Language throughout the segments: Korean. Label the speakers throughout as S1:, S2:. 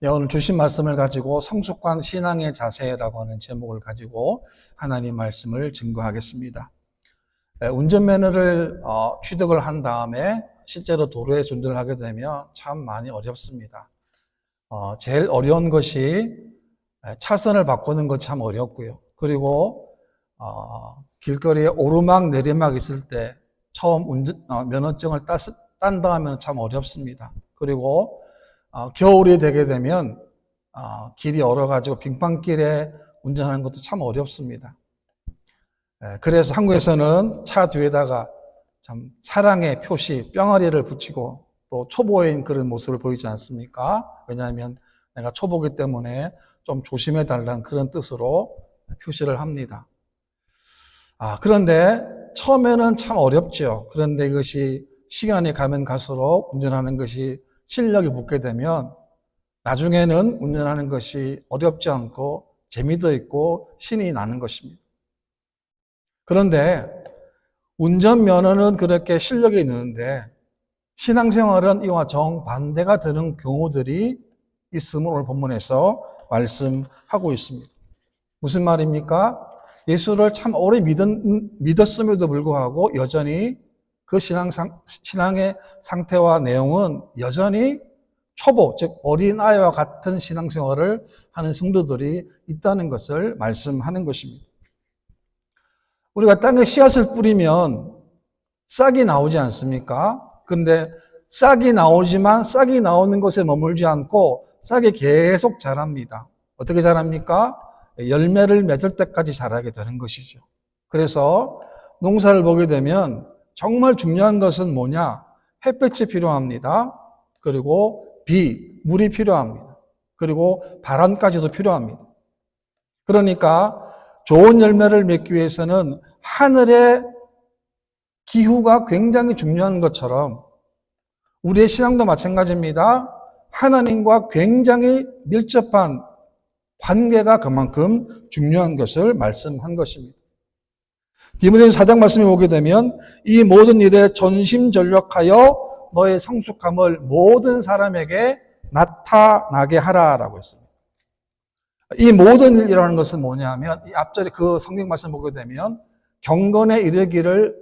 S1: 오늘 주신 말씀을 가지고 성숙한 신앙의 자세라고 하는 제목을 가지고 하나님 말씀을 증거하겠습니다. 운전면허를 취득을 한 다음에 실제로 도로에서 운전을 하게 되면 참 많이 어렵습니다. 제일 어려운 것이 차선을 바꾸는 것이 참 어렵고요. 그리고 길거리에 오르막 내리막 있을 때 처음 면허증을 딴 다음에는 참 어렵습니다. 그리고 겨울이 되게 되면 길이 얼어가지고 빙판길에 운전하는 것도 참 어렵습니다. 그래서 한국에서는 차 뒤에다가 참 사랑의 표시, 뿅아리를 붙이고 또 초보인 그런 모습을 보이지 않습니까? 왜냐하면 내가 초보기 때문에 좀 조심해 달라는 그런 뜻으로 표시를 합니다. 그런데 처음에는 참 어렵죠. 그런데 이것이 시간이 가면 갈수록 운전하는 것이 실력이 붙게 되면 나중에는 운전하는 것이 어렵지 않고 재미도 있고 신이 나는 것입니다. 그런데 운전면허는 그렇게 실력이 있는데 신앙생활은 이와 정반대가 되는 경우들이 있음을 오늘 본문에서 말씀하고 있습니다. 무슨 말입니까? 예수를 참 오래 믿었음에도 불구하고 여전히 그 신앙의 상태와 내용은 여전히 초보, 즉 어린아이와 같은 신앙생활을 하는 성도들이 있다는 것을 말씀하는 것입니다. 우리가 땅에 씨앗을 뿌리면 싹이 나오지 않습니까? 그런데 싹이 나오지만 싹이 나오는 것에 머물지 않고 싹이 계속 자랍니다. 어떻게 자랍니까? 열매를 맺을 때까지 자라게 되는 것이죠. 그래서 농사를 보게 되면 정말 중요한 것은 뭐냐? 햇볕이 필요합니다. 그리고 물이 필요합니다. 그리고 바람까지도 필요합니다. 그러니까 좋은 열매를 맺기 위해서는 하늘의 기후가 굉장히 중요한 것처럼 우리의 신앙도 마찬가지입니다. 하나님과 굉장히 밀접한 관계가 그만큼 중요한 것을 말씀한 것입니다. 디모데전서 4장 말씀에 보게 되면 이 모든 일에 전심전력하여 너의 성숙함을 모든 사람에게 나타나게 하라라고 했습니다. 이 모든 일이라는 것은 뭐냐면 이 앞절에 그 성경 말씀 보게 되면 경건에 이르기를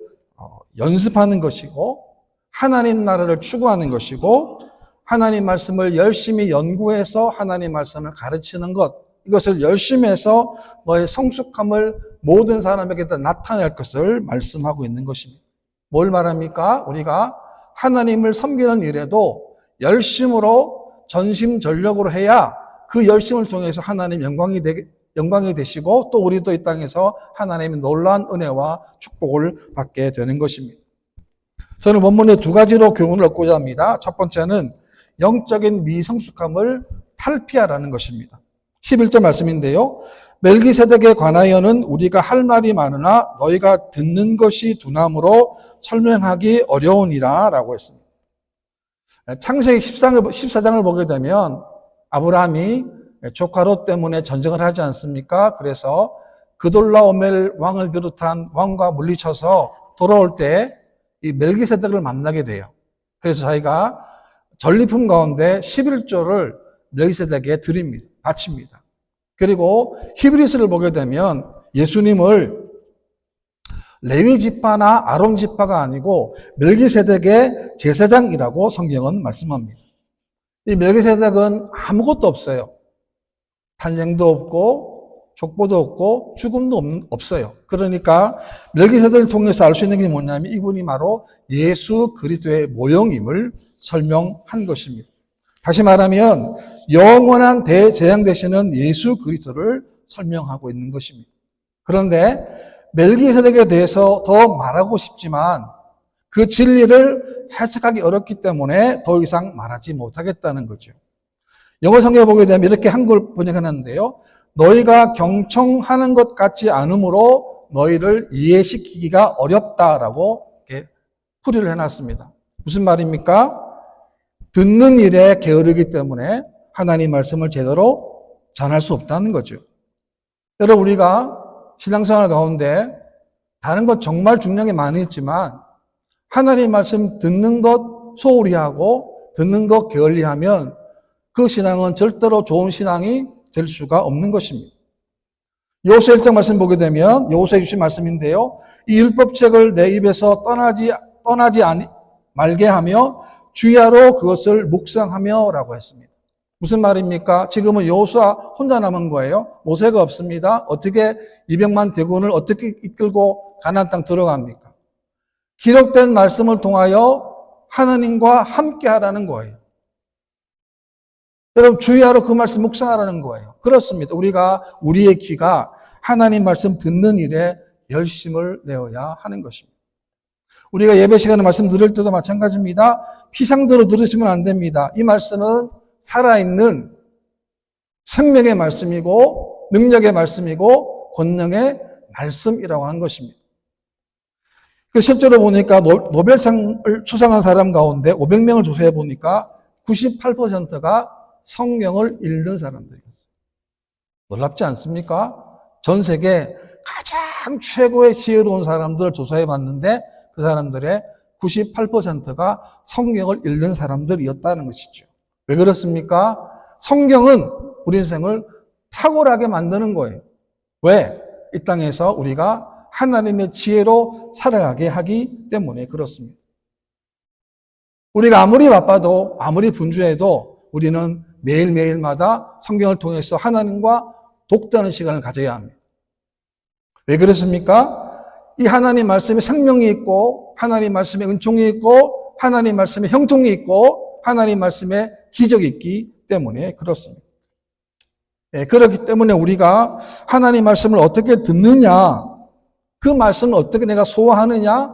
S1: 연습하는 것이고 하나님 나라를 추구하는 것이고 하나님 말씀을 열심히 연구해서 하나님 말씀을 가르치는 것, 이것을 열심히 해서 너의 성숙함을 모든 사람에게 다 나타낼 것을 말씀하고 있는 것입니다. 뭘 말합니까? 우리가 하나님을 섬기는 일에도 열심으로 전심전력으로 해야 그 열심을 통해서 하나님 영광이 되시고 또 우리도 이 땅에서 하나님의 놀라운 은혜와 축복을 받게 되는 것입니다. 저는 본문에 두 가지로 교훈을 얻고자 합니다. 첫 번째는 영적인 미성숙함을 탈피하라는 것입니다. 11절 말씀인데요. 멜기세덱에 관하여는 우리가 할 말이 많으나 너희가 듣는 것이 둔함으로 설명하기 어려우니라 라고 했습니다. 창세기 14장을 보게 되면 아브라함이 조카 롯 때문에 전쟁을 하지 않습니까? 그래서 그돌라오멜 왕을 비롯한 왕과 물리쳐서 돌아올 때 이 멜기세덱을 만나게 돼요. 그래서 자기가 전리품 가운데 11조를 멜기세덱에 드립니다. 바칩니다. 그리고 히브리서를 보게 되면 예수님을 레위 지파나 아론 지파가 아니고 멜기세덱의 제사장이라고 성경은 말씀합니다. 이 멜기세덱은 아무것도 없어요. 탄생도 없고 족보도 없고 죽음도 없어요. 그러니까 멜기세덱을 통해서 알 수 있는 게 뭐냐면 이분이 바로 예수 그리스도의 모형임을 설명한 것입니다. 다시 말하면 영원한 대제사장 되시는 예수 그리스도를 설명하고 있는 것입니다. 그런데 멜기세덱에 대해서 더 말하고 싶지만 그 진리를 해석하기 어렵기 때문에 더 이상 말하지 못하겠다는 거죠. 영어 성경에 보게 되면 이렇게 한글 번역해놨는데요. 너희가 경청하는 것 같지 않으므로 너희를 이해시키기가 어렵다라고 이렇게 풀이를 해놨습니다. 무슨 말입니까? 듣는 일에 게으르기 때문에 하나님 말씀을 제대로 전할 수 없다는 거죠. 여러분, 우리가 신앙생활 가운데 다른 것 정말 중요한 게 많이 있지만 하나님 말씀 듣는 것 소홀히 하고 듣는 것 게을리하면 그 신앙은 절대로 좋은 신앙이 될 수가 없는 것입니다. 여호수아 1장 말씀 보게 되면 여호수아 주신 말씀인데요. 이 율법책을 내 입에서 떠나지 말게 하며 주야로 그것을 묵상하며 라고 했습니다. 무슨 말입니까? 지금은 여호수아 혼자 남은 거예요. 모세가 없습니다. 어떻게 200만 대군을 어떻게 이끌고 가나안 땅 들어갑니까? 기록된 말씀을 통하여 하나님과 함께 하라는 거예요. 여러분 주야로 그 말씀 묵상하라는 거예요. 그렇습니다. 우리의 귀가 하나님 말씀 듣는 일에 열심을 내어야 하는 것입니다. 우리가 예배 시간에 말씀 들을 때도 마찬가지입니다. 피상대로 들으시면 안 됩니다. 이 말씀은 살아있는 생명의 말씀이고 능력의 말씀이고 권능의 말씀이라고 하는 것입니다. 실제로 보니까 노벨상을 수상한 사람 가운데 500명을 조사해 보니까 98%가 성경을 읽는 사람들이었어요. 놀랍지 않습니까? 전 세계 가장 최고의 지혜로운 사람들을 조사해 봤는데 그 사람들의 98%가 성경을 읽는 사람들이었다는 것이죠. 왜 그렇습니까? 성경은 우리 인생을 탁월하게 만드는 거예요. 왜? 이 땅에서 우리가 하나님의 지혜로 살아가게 하기 때문에 그렇습니다. 우리가 아무리 바빠도 아무리 분주해도 우리는 매일매일마다 성경을 통해서 하나님과 독대하는 시간을 가져야 합니다. 왜 그렇습니까? 이 하나님 말씀에 생명이 있고 하나님 말씀에 은총이 있고 하나님 말씀에 형통이 있고 하나님 말씀에 기적이 있기 때문에 그렇습니다. 그렇기 때문에 우리가 하나님 말씀을 어떻게 듣느냐, 그 말씀을 어떻게 내가 소화하느냐,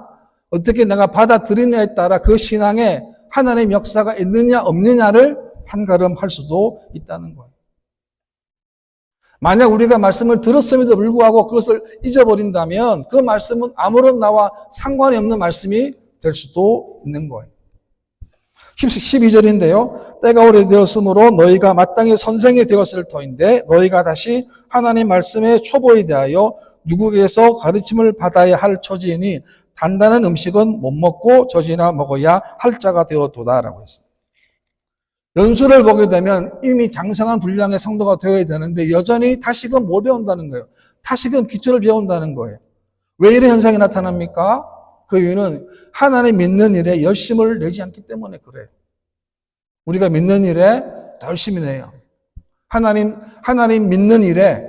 S1: 어떻게 내가 받아들이느냐에 따라 그 신앙에 하나님의 역사가 있느냐 없느냐를 판가름할 수도 있다는 거예요. 만약 우리가 말씀을 들었음에도 불구하고 그것을 잊어버린다면 그 말씀은 아무런 나와 상관이 없는 말씀이 될 수도 있는 거예요. 12절인데요. 때가 오래되었으므로 너희가 마땅히 선생이 되었을 터인데 너희가 다시 하나님 말씀의 초보에 대하여 누구에게서 가르침을 받아야 할 처지이니 단단한 음식은 못 먹고 젖이나 먹어야 할 자가 되어도다라고 했습니다. 연수를 보게 되면 이미 장성한 분량의 성도가 되어야 되는데 여전히 다시금 뭘 배운다는 거예요? 다시금 기초를 배운다는 거예요. 왜 이런 현상이 나타납니까? 그 이유는 하나님 믿는 일에 열심을 내지 않기 때문에 그래요. 우리가 믿는 일에 더 열심히 내요. 하나님 믿는 일에,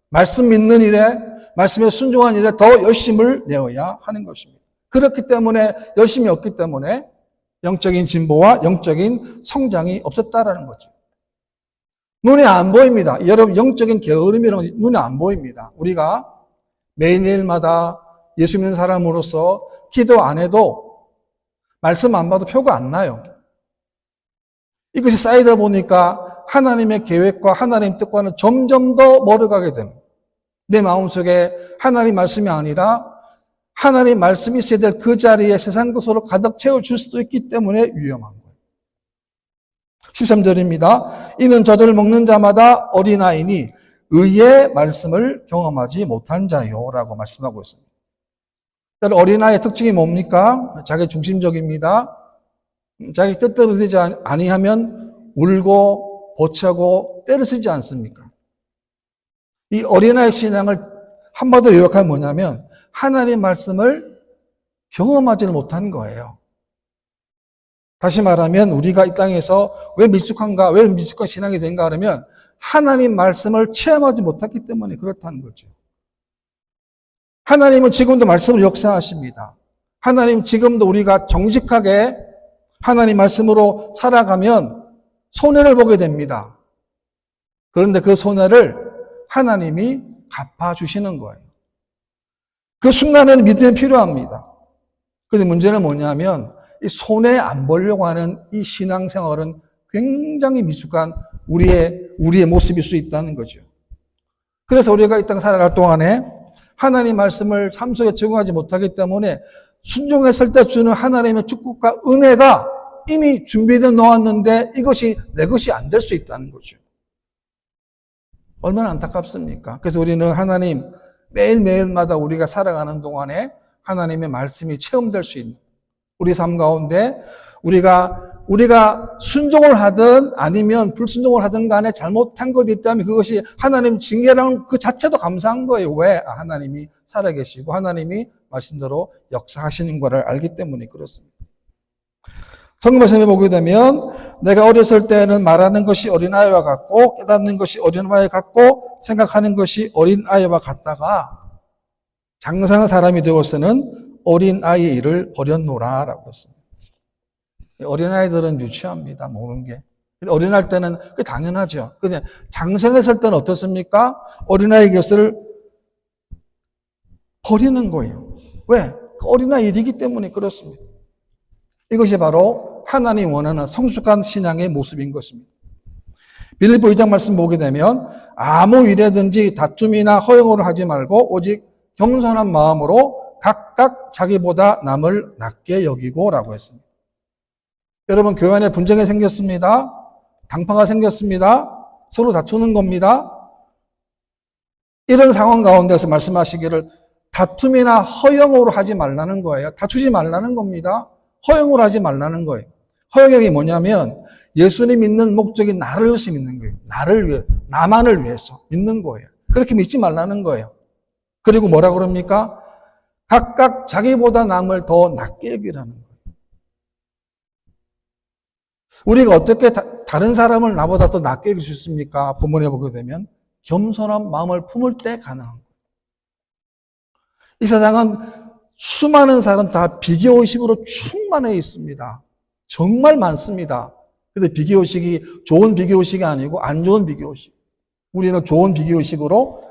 S1: 말씀 믿는 일에, 말씀에 순종한 일에 더 열심을 내어야 하는 것입니다. 그렇기 때문에 열심이 없기 때문에 영적인 진보와 영적인 성장이 없었다라는 거죠. 눈에 안 보입니다. 여러분 영적인 게으름이라는 건 눈에 안 보입니다. 우리가 매일매일마다 예수 믿는 사람으로서 기도 안 해도 말씀 안 봐도 표가 안 나요. 이것이 쌓이다 보니까 하나님의 계획과 하나님의 뜻과는 점점 더 멀어가게 됩니다. 내 마음속에 하나님 말씀이 아니라 하나님 말씀이 있어야 될 그 자리에 세상 것으로 가득 채워줄 수도 있기 때문에 위험한 거예요. 13절입니다. 이는 저들을 먹는 자마다 어린아이니 의의 말씀을 경험하지 못한 자요 라고 말씀하고 있습니다. 어린아이의 특징이 뭡니까? 자기 중심적입니다. 자기 뜻대로 되지 아니하면 울고 보채고 때를 쓰지 않습니까? 이 어린아이 신앙을 한마디로 요약하면 뭐냐면 하나님 말씀을 경험하지는 못한 거예요. 다시 말하면 우리가 이 땅에서 왜 미숙한 신앙이 된가 하면 하나님 말씀을 체험하지 못했기 때문에 그렇다는 거죠. 하나님은 지금도 말씀을 역사하십니다. 하나님 지금도 우리가 정직하게 하나님 말씀으로 살아가면 손해를 보게 됩니다. 그런데 그 손해를 하나님이 갚아주시는 거예요. 그 순간에는 믿음이 필요합니다. 그런데 문제는 뭐냐면 이 손해 안 보려고 하는 이 신앙생활은 굉장히 미숙한 우리의 모습일 수 있다는 거죠. 그래서 우리가 이 땅 살아갈 동안에 하나님 말씀을 삶 속에 적용하지 못하기 때문에 순종했을 때 주는 하나님의 축복과 은혜가 이미 준비되어 놓았는데 이것이 내 것이 안 될 수 있다는 거죠. 얼마나 안타깝습니까? 그래서 우리는 하나님 매일매일마다 우리가 살아가는 동안에 하나님의 말씀이 체험될 수 있는 우리 삶 가운데 우리가 우리가 순종을 하든 아니면 불순종을 하든 간에 잘못한 것이 있다면 그것이 하나님 징계라는 그 자체도 감사한 거예요. 왜? 하나님이 살아계시고 하나님이 말씀대로 역사하시는 것을 알기 때문에 그렇습니다. 성경 말씀에 보게 되면 내가 어렸을 때는 말하는 것이 어린아이와 같고 깨닫는 것이 어린아이와 같고 생각하는 것이 어린아이와 같다가 장성한 사람이 되어서는 어린아이의 일을 버렸노라 라고 했습니다. 어린아이들은 유치합니다. 모르는 게. 어린아이 때는 그게 당연하죠. 그냥 장성했을 때는 어떻습니까? 어린아이 것을 버리는 거예요. 왜? 어린아이 일이기 때문에 그렇습니다. 이것이 바로 하나님이 원하는 성숙한 신앙의 모습인 것입니다. 빌립보 2장 말씀 보게 되면 아무 일에든지 다툼이나 허영을 하지 말고 오직 겸손한 마음으로 각각 자기보다 남을 낮게 여기고 라고 했습니다. 여러분 교회 안에 분쟁이 생겼습니다. 당파가 생겼습니다. 서로 다투는 겁니다. 이런 상황 가운데서 말씀하시기를 다툼이나 허영으로 하지 말라는 거예요. 다투지 말라는 겁니다. 허영으로 하지 말라는 거예요. 허영이 뭐냐면 예수님 믿는 목적이 나를 위해서 믿는 거예요. 나를 위해, 나만을 위해서 믿는 거예요. 그렇게 믿지 말라는 거예요. 그리고 뭐라 그럽니까? 각각 자기보다 남을 더 낮게 여기라는 거예요. 우리가 어떻게 다른 사람을 나보다 더 낮게 여길 수 있습니까? 본문에 보게 되면 겸손한 마음을 품을 때 가능한 거예요. 이 세상은 수많은 사람 다 비교의식으로 충만해 있습니다. 정말 많습니다. 근데 비교의식이 좋은 비교의식이 아니고 안 좋은 비교의식. 우리는 좋은 비교의식으로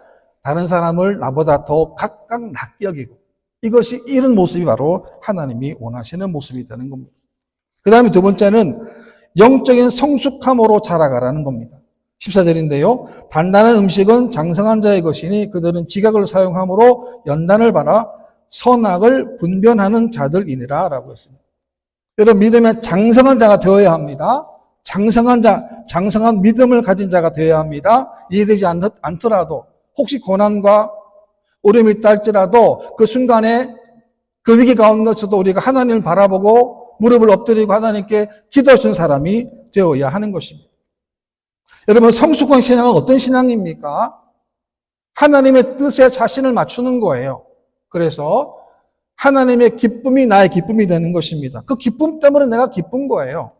S1: 다른 사람을 나보다 더 각각 낮게 여기고 이것이 이런 모습이 바로 하나님이 원하시는 모습이 되는 겁니다. 그 다음에 두 번째는 영적인 성숙함으로 자라가라는 겁니다. 14절인데요. 단단한 음식은 장성한 자의 것이니 그들은 지각을 사용함으로 연단을 받아 선악을 분별하는 자들이니라 라고 했습니다. 여러분 믿음에 장성한 자가 되어야 합니다. 장성한 자, 장성한 믿음을 가진 자가 되어야 합니다. 이해되지 않더라도 혹시 고난과 어려움이 있다 할지라도 그 순간에 그 위기 가운데서도 우리가 하나님을 바라보고 무릎을 엎드리고 하나님께 기도할 수 있는 사람이 되어야 하는 것입니다. 여러분 성숙한 신앙은 어떤 신앙입니까? 하나님의 뜻에 자신을 맞추는 거예요. 그래서 하나님의 기쁨이 나의 기쁨이 되는 것입니다. 그 기쁨 때문에 내가 기쁜 거예요.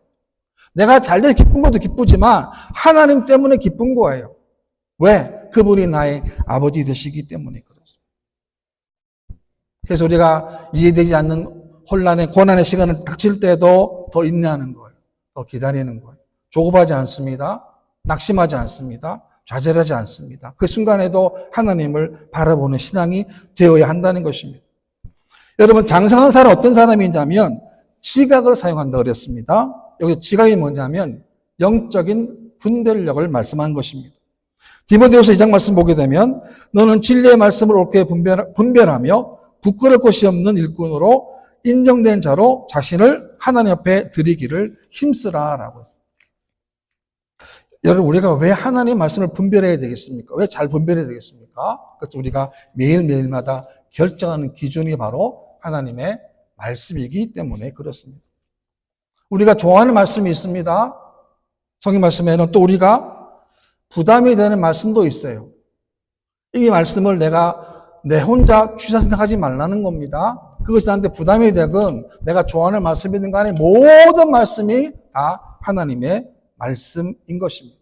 S1: 내가 잘돼서 기쁜 것도 기쁘지만 하나님 때문에 기쁜 거예요. 왜? 그분이 나의 아버지 되시기 때문에 그렇습니다. 그래서 우리가 이해되지 않는 혼란의 고난의 시간을 닥칠 때도 더 인내하는 거예요. 더 기다리는 거예요. 조급하지 않습니다. 낙심하지 않습니다. 좌절하지 않습니다. 그 순간에도 하나님을 바라보는 신앙이 되어야 한다는 것입니다. 여러분 장성한 사람 어떤 사람이냐면 지각을 사용한다 그랬습니다. 여기 지각이 뭐냐면 영적인 분별력을 말씀한 것입니다. 디모데후서 2장 말씀 보게 되면 너는 진리의 말씀을 옳게 분별하며 부끄러울 것이 없는 일꾼으로 인정된 자로 자신을 하나님 앞에 드리기를 힘쓰라라고 했습니다. 여러분 우리가 왜 하나님의 말씀을 분별해야 되겠습니까? 왜 잘 분별해야 되겠습니까? 그래서 우리가 매일매일마다 결정하는 기준이 바로 하나님의 말씀이기 때문에 그렇습니다. 우리가 좋아하는 말씀이 있습니다. 성경 말씀에는 또 우리가 부담이 되는 말씀도 있어요. 이 말씀을 내가 내 혼자 취사 선택하지 말라는 겁니다. 그것이 나한테 부담이 되건 내가 좋아하는 말씀이든 간에 모든 말씀이 다 하나님의 말씀인 것입니다.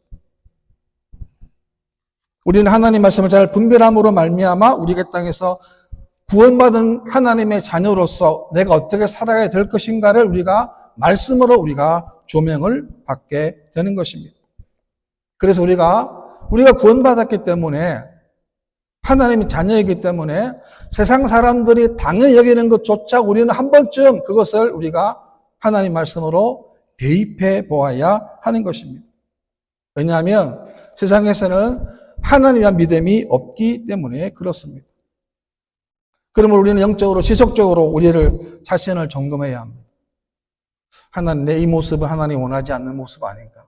S1: 우리는 하나님 말씀을 잘 분별함으로 말미암아 우리가 땅에서 구원받은 하나님의 자녀로서 내가 어떻게 살아야 될 것인가를 우리가 말씀으로 우리가 조명을 받게 되는 것입니다. 그래서 우리가 구원받았기 때문에 하나님의 자녀이기 때문에 세상 사람들이 당연히 여기는 것조차 우리는 한 번쯤 그것을 우리가 하나님 말씀으로 대입해 보아야 하는 것입니다. 왜냐하면 세상에서는 하나님에 대한 믿음이 없기 때문에 그렇습니다. 그러면 우리는 영적으로 지속적으로 우리를 자신을 점검해야 합니다. 하나님 내 이 모습은 하나님이 원하지 않는 모습 아닌가?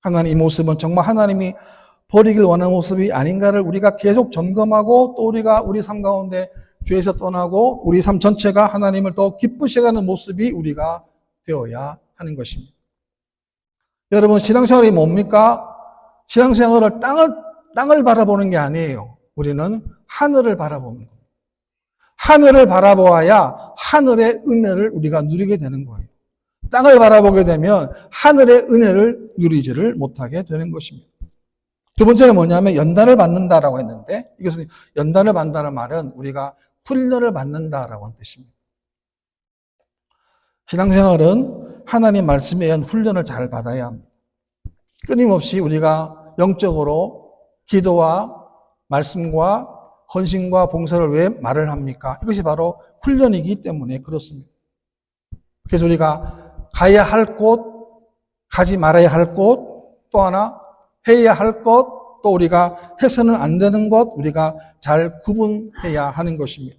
S1: 하나님 이 모습은 정말 하나님이 버리길 원하는 모습이 아닌가를 우리가 계속 점검하고 또 우리가 우리 삶 가운데 죄에서 떠나고 우리 삶 전체가 하나님을 더 기쁘시게 하는 모습이 우리가 되어야 하는 것입니다. 여러분, 신앙생활이 뭡니까? 신앙생활을 땅을 바라보는 게 아니에요. 우리는 하늘을 바라보는 거예요. 하늘을 바라보아야 하늘의 은혜를 우리가 누리게 되는 거예요. 땅을 바라보게 되면 하늘의 은혜를 누리지를 못하게 되는 것입니다. 두 번째는 뭐냐면 연단을 받는다라고 했는데, 이것은 연단을 받는다는 말은 우리가 훈련을 받는다라고 하는 뜻입니다. 신앙생활은 하나님 말씀에 의한 훈련을 잘 받아야 합니다. 끊임없이 우리가 영적으로 기도와 말씀과 헌신과 봉사를 왜 말을 합니까? 이것이 바로 훈련이기 때문에 그렇습니다. 그래서 우리가 가야 할 곳, 가지 말아야 할 곳, 또 하나 해야 할 것, 또 우리가 해서는 안 되는 것, 우리가 잘 구분해야 하는 것입니다.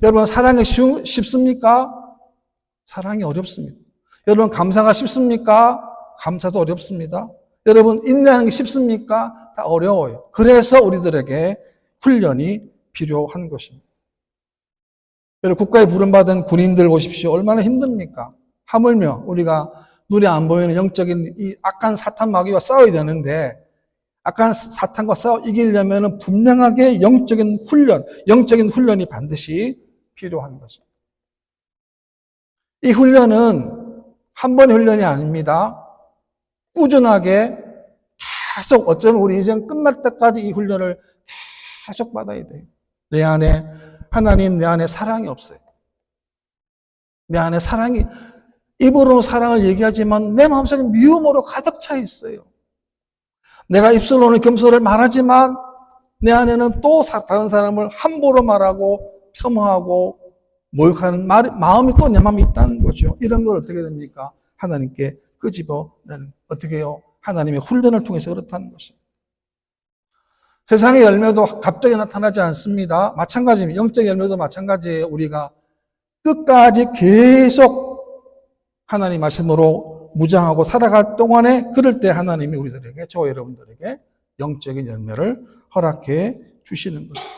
S1: 여러분, 사랑이 쉽습니까? 사랑이 어렵습니다. 여러분, 감사가 쉽습니까? 감사도 어렵습니다. 여러분, 인내하는 게 쉽습니까? 다 어려워요. 그래서 우리들에게 훈련이 필요한 것입니다. 여러분, 국가에 부름받은 군인들 보십시오. 얼마나 힘듭니까? 하물며 우리가 눈에 안 보이는 영적인 이 악한 사탄 마귀와 싸워야 되는데, 악한 사탄과 싸워 이기려면 분명하게 영적인 훈련이 반드시 필요한 것입니다. 이 훈련은 한 번의 훈련이 아닙니다. 꾸준하게 계속, 어쩌면 우리 인생 끝날 때까지 이 훈련을 계속 받아야 돼요. 내 안에 하나님, 내 안에 사랑이 없어요. 내 안에 사랑이, 입으로 사랑을 얘기하지만 내 마음속에 미움으로 가득 차 있어요. 내가 입술로는 겸손을 말하지만 내 안에는 또 다른 사람을 함부로 말하고 폄하하고 모욕하는 마음이 또 내 마음에 있다는 거죠. 이런 걸 어떻게 됩니까? 하나님께 끄집어내는, 어떻게 해요? 하나님의 훈련을 통해서 그렇다는 것입니다. 세상의 열매도 갑자기 나타나지 않습니다. 마찬가지입니다. 영적 열매도 마찬가지예요. 우리가 끝까지 계속 하나님 말씀으로 무장하고 살아갈 동안에, 그럴 때 하나님이 우리들에게, 저와 여러분들에게 영적인 열매를 허락해 주시는 거예요.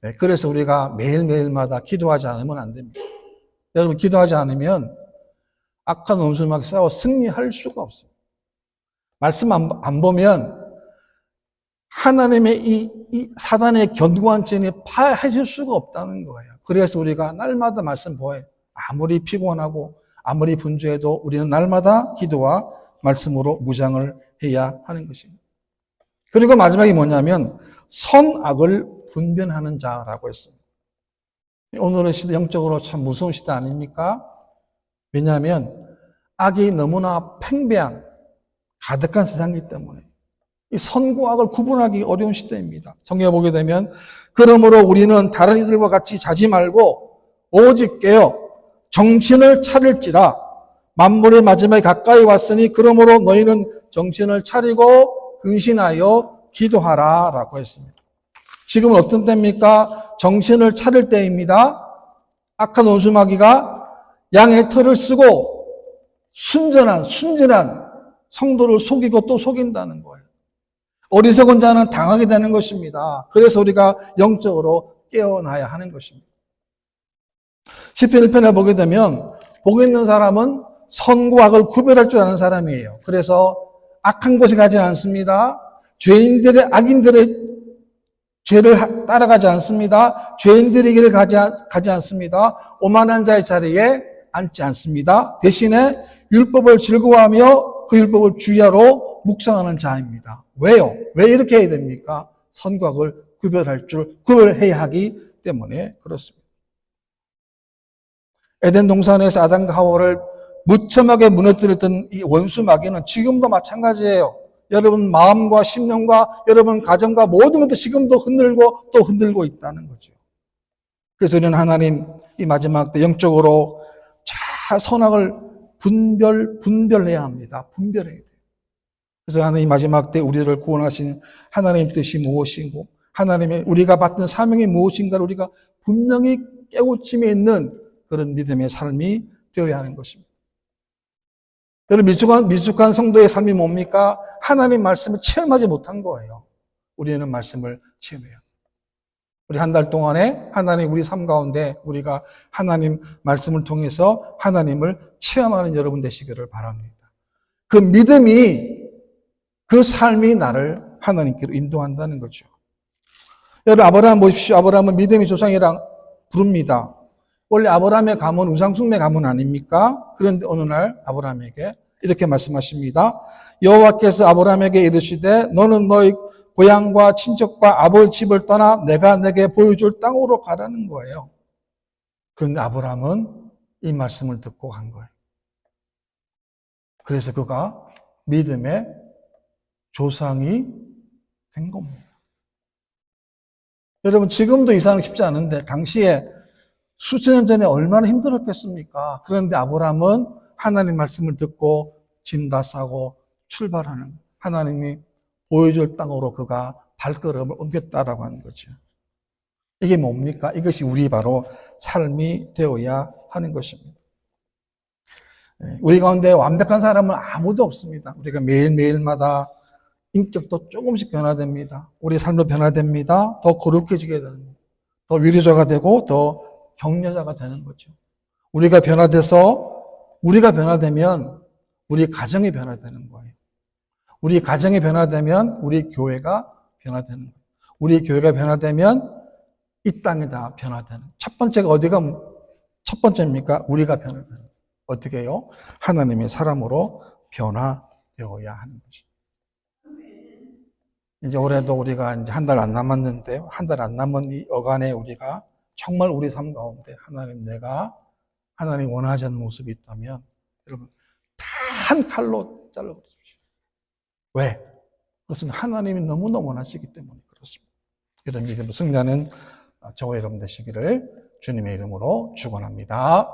S1: 네, 그래서 우리가 매일매일마다 기도하지 않으면 안 됩니다. 여러분, 기도하지 않으면 악한 원수와 싸워 승리할 수가 없어요. 말씀 안 보면 하나님의 이 사단의 견고한 찐이 파해질 수가 없다는 거예요. 그래서 우리가 날마다 말씀 보아요. 아무리 피곤하고 아무리 분주해도 우리는 날마다 기도와 말씀으로 무장을 해야 하는 것입니다. 그리고 마지막이 뭐냐면 선악을 분별하는 자라고 했습니다. 오늘의 시대 영적으로 참 무서운 시대 아닙니까? 왜냐하면 악이 너무나 팽배한 가득한 세상이기 때문에 이 선과 악을 구분하기 어려운 시대입니다. 성경에 보게 되면 그러므로 우리는 다른 이들과 같이 자지 말고 오직 깨어 정신을 차릴지라 만물의 마지막에 가까이 왔으니 그러므로 너희는 정신을 차리고 근신하여 기도하라 라고 했습니다. 지금은 어떤 때입니까? 정신을 차릴 때입니다. 악한 원수마귀가 양의 털을 쓰고 순전한 성도를 속이고 또 속인다는 거예요. 어리석은 자는 당하게 되는 것입니다. 그래서 우리가 영적으로 깨어나야 하는 것입니다. 시편 1편에 보게 되면 복 있는 사람은 선과 악을 구별할 줄 아는 사람이에요. 그래서 악한 곳에 가지 않습니다. 악인들의 죄를 따라가지 않습니다. 죄인들의 길을 가지 않습니다. 오만한 자의 자리에 앉지 않습니다. 대신에 율법을 즐거워하며 그 율법을 주야로 묵상하는 자입니다. 왜요? 왜 이렇게 해야 됩니까? 선과 악을 구별해야 하기 때문에 그렇습니다. 에덴 동산에서 아담과 하와를 무참하게 무너뜨렸던 이 원수 마귀는 지금도 마찬가지예요. 여러분 마음과 심령과 여러분 가정과 모든 것도 지금도 흔들고 또 흔들고 있다는 거죠. 그래서 우리는 하나님 이 마지막 때 영적으로 잘 선악을 분별해야 합니다. 분별해야 돼요. 그래서 하나님 마지막 때 우리를 구원하신 하나님의 뜻이 무엇이고 하나님의 우리가 받던 사명이 무엇인가를 우리가 분명히 깨우침에 있는 그런 믿음의 삶이 되어야 하는 것입니다. 여러분 미숙한 성도의 삶이 뭡니까? 하나님 말씀을 체험하지 못한 거예요. 우리는 말씀을 체험해요. 우리 한 달 동안에 하나님 우리 삶 가운데 우리가 하나님 말씀을 통해서 하나님을 체험하는 여러분 되시기를 바랍니다. 그 믿음이, 그 삶이 나를 하나님께로 인도한다는 거죠. 여러분, 아브라함 보십시오. 아브라함은 믿음의 조상이라 부릅니다. 원래 아브라함의 가문 우상숭배 가문 아닙니까? 그런데 어느 날 아브라함에게 이렇게 말씀하십니다. 여호와께서 아브라함에게 이르시되 너는 너희 고향과 친척과 아버지 집을 떠나 내가 내게 보여줄 땅으로 가라는 거예요. 그런데 아브라함은 이 말씀을 듣고 간 거예요. 그래서 그가 믿음의 조상이 된 겁니다. 여러분, 지금도 이사하는 쉽지 않은데 당시에 수천 년 전에 얼마나 힘들었겠습니까? 그런데 아브라함은 하나님 말씀을 듣고 짐 다 싸고 출발하는, 하나님이 보여줄 땅으로 그가 발걸음을 옮겼다라고 하는 거죠. 이게 뭡니까? 이것이 우리 바로 삶이 되어야 하는 것입니다. 우리 가운데 완벽한 사람은 아무도 없습니다. 우리가 매일매일마다 인격도 조금씩 변화됩니다. 우리 삶도 변화됩니다. 더 거룩해지게 됩니다. 더 위로자가 되고 더 격려자가 되는 거죠. 우리가 변화되면 우리 가정이 변화되는 거예요. 우리 가정이 변화되면 우리 교회가 변화되는 거예요. 우리 교회가 변화되면 이 땅이 다 변화되는. 첫 번째입니까? 우리가 변화되는 거예요. 어떻게 해요? 하나님의 사람으로 변화되어야 하는 것이죠. 이제 올해도 우리가 이제 한 달 안 남았는데, 한 달 안 남은 이 어간에 우리가 정말 우리 삶 가운데 하나님 원하지 않는 모습이 있다면, 여러분, 다 한 칼로 잘라버리십시오. 왜? 그것은 하나님이 너무나 원하시기 때문에 그렇습니다. 이런 믿음으로 승리하는 저와 여러분 되시기를 주님의 이름으로 축원합니다.